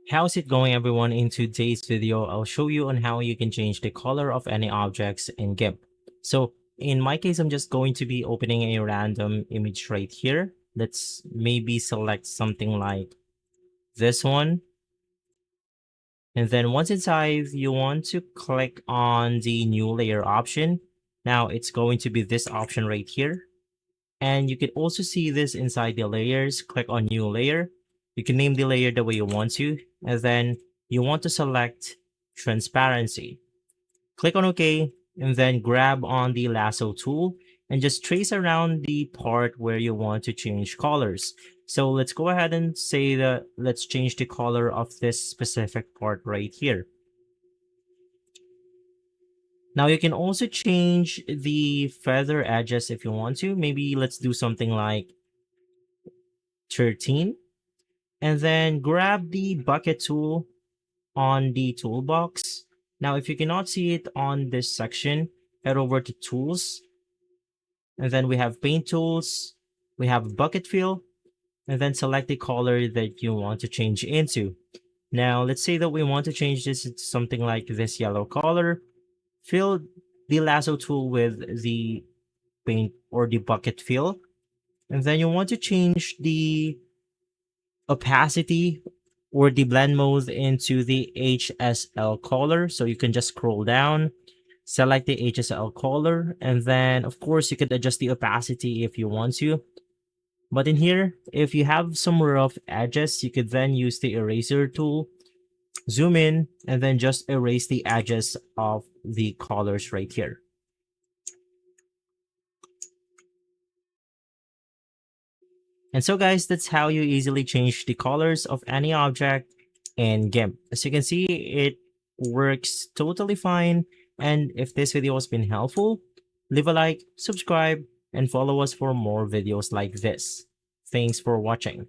How's it going, everyone? In today's video, I'll show you on how you can change the color of any objects in GIMP. So in my case, I'm just going to be opening a random image right here. Let's maybe select something like this one. And then once inside, you want to click on the new layer option. Now it's going to be this option right here. And you can also see this inside the layers. Click on new layer. You can name the layer the way you want to, and then you want to select transparency. Click on OK, and then grab on the lasso tool and just trace around the part where you want to change colors. So let's go ahead and say that let's change the color of this specific part right here. Now you can also change the feather edges if you want to. Maybe let's do something like 13. And then grab the bucket tool on the toolbox. Now, if you cannot see it on this section, head over to tools. And then we have paint tools. We have bucket fill. And then select the color that you want to change into. Now, let's say that we want to change this to something like this yellow color. Fill the lasso tool with the paint or the bucket fill. And then you want to change the opacity or the blend mode into the HSL color. So you can just scroll down, select the HSL color, and then of course you can adjust the opacity if you want to. But in here, if you have some rough edges, you could then use the eraser tool, zoom in, and then just erase the edges of the colors right here. And so guys, that's how you easily change the colors of any object in GIMP. As you can see, it works totally fine. And if this video has been helpful, leave a like, subscribe, and follow us for more videos like this. Thanks for watching.